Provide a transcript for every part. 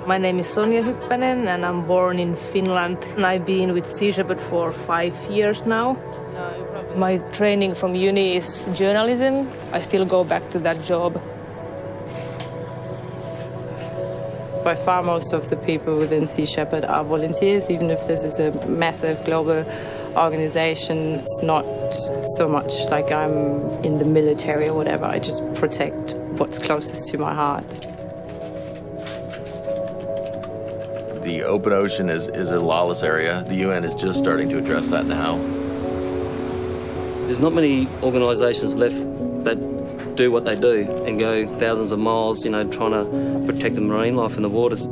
My name is Sonja Hyppänen and I'm born in Finland. And I've been with Sea Shepherd for 5 years now. My training from uni is journalism. I still go back to that job. By far most of the people within Sea Shepherd are volunteers, even if this is a massive global organization. It's not so much like I'm in the military or whatever. I just protect what's closest to my heart. The open ocean is a lawless area. The UN is just starting to address that now. There's not many organisations left that do what they do and go thousands of miles, trying to protect the marine life in the waters.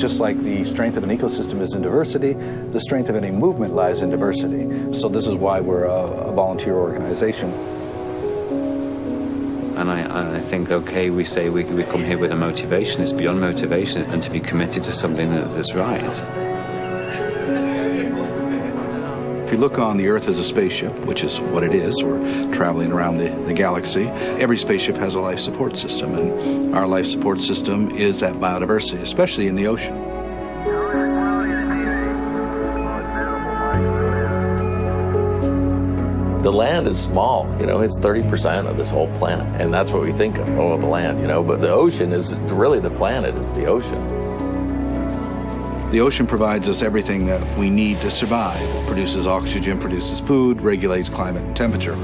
Just like the strength of an ecosystem is in diversity, the strength of any movement lies in diversity. So this is why we're a volunteer organization. And I think, okay, we say we come here with a motivation. It's beyond motivation and to be committed to something that's right. If you look on the Earth as a spaceship, which is what it is, or traveling around the galaxy, every spaceship has a life support system, and our life support system is that biodiversity, especially in the ocean. The land is small, it's 30% of this whole planet. And that's what we think of, the land, but the ocean is really the planet, is the ocean. The ocean provides us everything that we need to survive. It produces oxygen, produces food, regulates climate and temperature.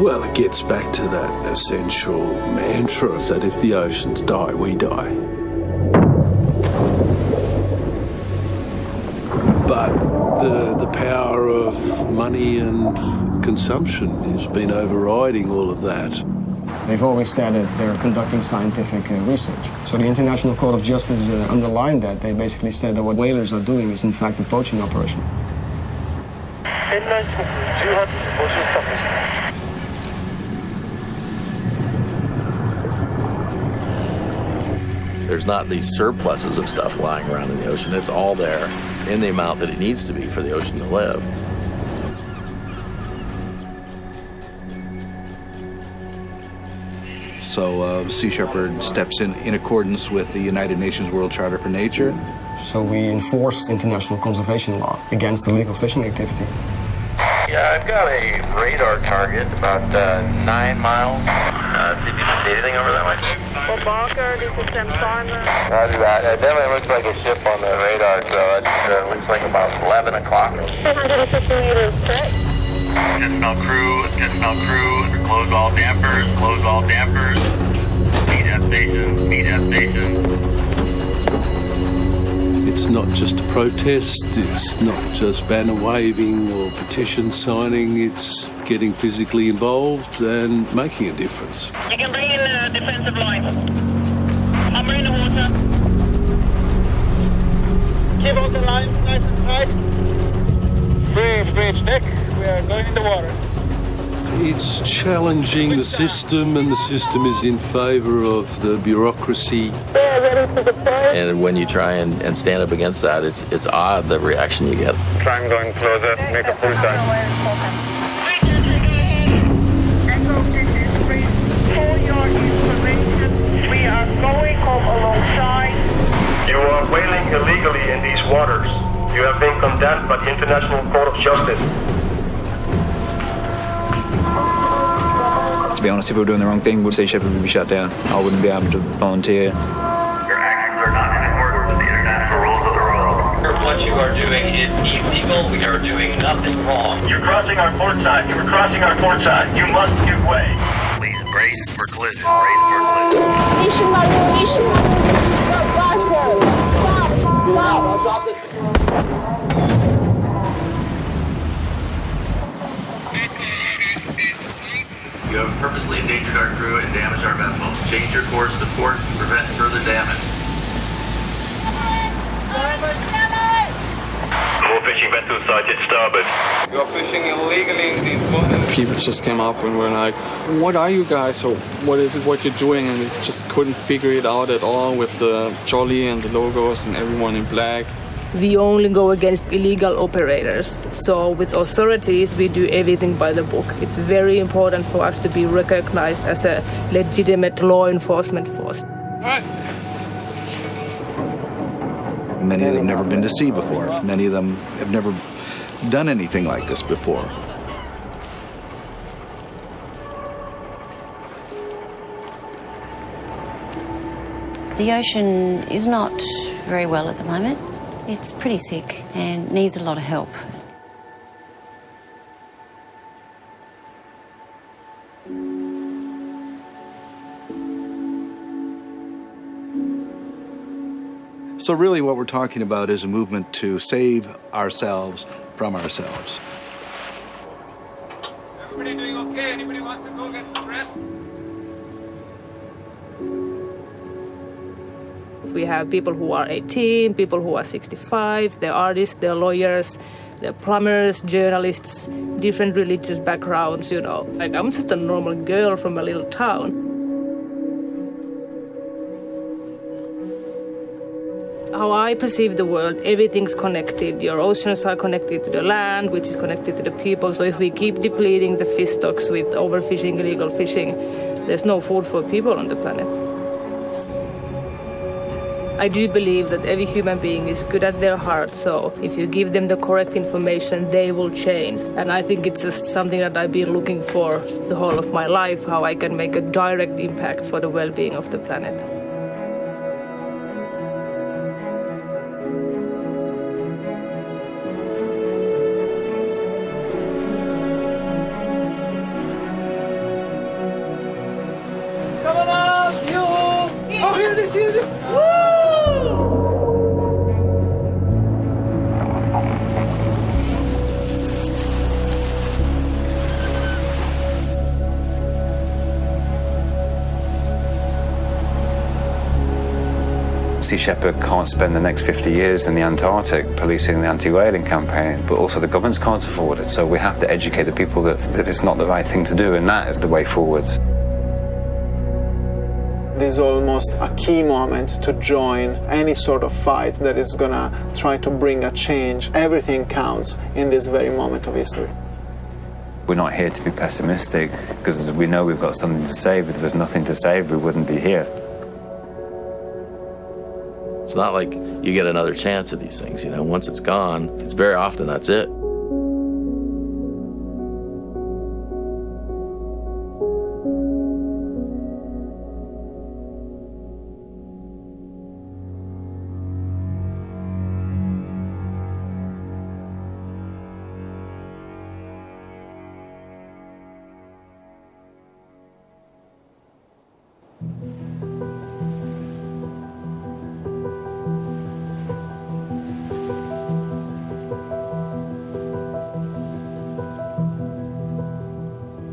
Well, it gets back to that essential mantra that if the oceans die, we die. But the power of money and consumption has been overriding all of that. They've always said that they're conducting scientific research. So the International Court of Justice underlined that. They basically said that what whalers are doing is in fact a poaching operation. There's not these surpluses of stuff lying around in the ocean. It's all there in the amount that it needs to be for the ocean to live. So Sea Shepherd steps in accordance with the United Nations World Charter for Nature. So we enforce international conservation law against illegal fishing activity. Yeah, I've got a radar target about 9 miles. Did you see anything over that way? Well, Barker, this is Sam Simon. Roger that. It definitely looks like a ship on the radar, so it looks like about 11 o'clock. 250 meters straight. Jet smell crew, close all dampers, meet F station. It's not just a protest, it's not just banner waving or petition signing, it's getting physically involved and making a difference. You can bring in the defensive line. I'm in the water. Keep on the line, nice and tight. Free stick, we are going in the water. It's challenging the system, and the system is in favour of the bureaucracy. And when you try and stand up against that, it's odd the reaction you get. Try and going closer, make a full time. For your information, we are going home alongside. You are whaling illegally in these waters. You have been condemned by the International Court of Justice. To be honest, if we were doing the wrong thing, Sea Shepherd would be shut down. I wouldn't be able to volunteer. Your actions are not in accordance with the international rules of the road. What you are doing is illegal. We are doing nothing wrong. You're crossing our port side. You must give way. Please brace for collision. You have purposely endangered our crew and damaged our vessel. Change your course to port to prevent further damage. Full fishing vessel sighted starboard. You're fishing illegally in these waters. People just came up and were like, what are you guys, or what is it what you're doing? And they just couldn't figure it out at all with the jolly and the logos and everyone in black. We only go against illegal operators. So with authorities, we do everything by the book. It's very important for us to be recognized as a legitimate law enforcement force. Many of them have never been to sea before. Many of them have never done anything like this before. The ocean is not very well at the moment. It's pretty sick and needs a lot of help. So really what we're talking about is a movement to save ourselves from ourselves. Everybody doing okay? Anybody wants to go get some rest? We have people who are 18, people who are 65, they're artists, they're lawyers, they're plumbers, journalists, different religious backgrounds, you know. Like, I'm just a normal girl from a little town. How I perceive the world, everything's connected. Your oceans are connected to the land, which is connected to the people. So if we keep depleting the fish stocks with overfishing, illegal fishing, there's no food for people on the planet. I do believe that every human being is good at their heart, so if you give them the correct information, they will change. And I think it's just something that I've been looking for the whole of my life, how I can make a direct impact for the well-being of the planet. Come on up, you! Oh, here it is, here it is! Sea Shepherd can't spend the next 50 years in the Antarctic policing the anti-whaling campaign, but also the governments can't afford it. So we have to educate the people that it's not the right thing to do, and that is the way forward. This is almost a key moment to join any sort of fight that is gonna try to bring a change. Everything counts in this very moment of history. We're not here to be pessimistic, because we know we've got something to save. If there was nothing to save, we wouldn't be here. It's not like you get another chance at these things, you know. Once it's gone, it's very often that's it.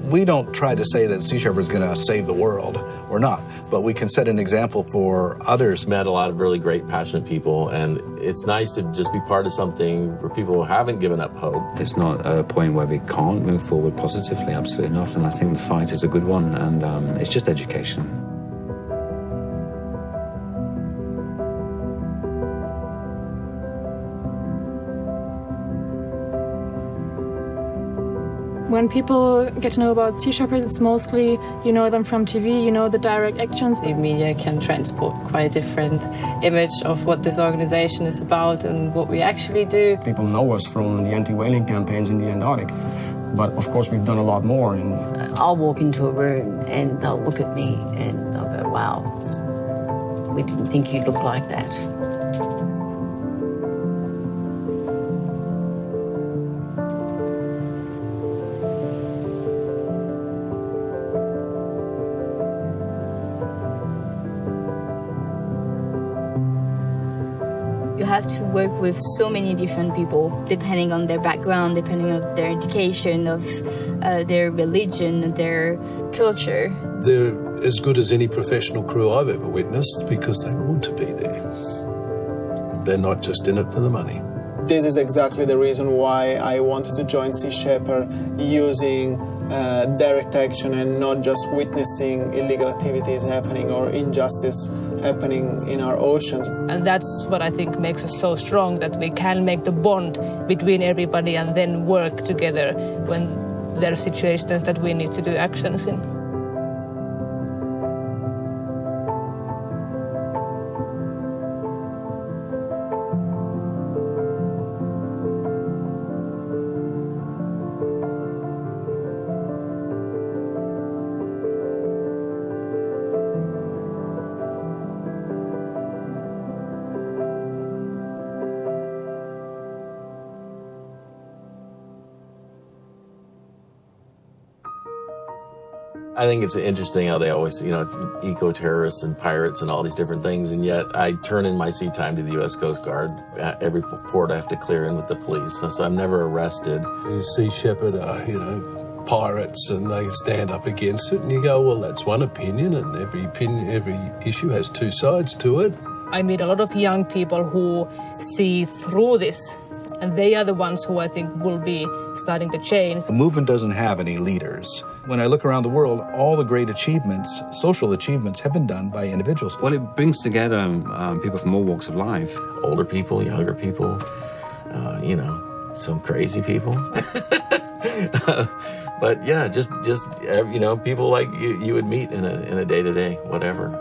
We don't try to say that Sea Shepherd's going to save the world. We're not. But we can set an example for others. Met a lot of really great, passionate people, and it's nice to just be part of something for people who haven't given up hope. It's not a point where we can't move forward positively, absolutely not. And I think the fight is a good one, and it's just education. When people get to know about Sea Shepherd, it's mostly you know them from TV, you know the direct actions. The media can transport quite a different image of what this organization is about and what we actually do. People know us from the anti-whaling campaigns in the Antarctic, but of course we've done a lot more. And I'll walk into a room and they'll look at me and they'll go, wow, we didn't think you'd look like that. You have to work with so many different people, depending on their background, depending on their education, of their religion, their culture. They're as good as any professional crew I've ever witnessed because they want to be there. They're not just in it for the money. This is exactly the reason why I wanted to join Sea Shepherd, using direct action and not just witnessing illegal activities happening or injustice happening in our oceans. And that's what I think makes us so strong, that we can make the bond between everybody and then work together when there are situations that we need to do actions in. I think it's interesting how they always, eco-terrorists and pirates and all these different things, and yet I turn in my sea time to the U.S. Coast Guard. At every port I have to clear in with the police, so I'm never arrested. Sea Shepherd are, pirates, and they stand up against it, and you go, well, that's one opinion, and every issue has two sides to it. I meet a lot of young people who see through this, and they are the ones who I think will be starting to change. The movement doesn't have any leaders. When I look around the world, all the great achievements, social achievements, have been done by individuals. Well, it brings together people from all walks of life. Older people, younger people, some crazy people. But yeah, just people like you would meet in a day-to-day, whatever.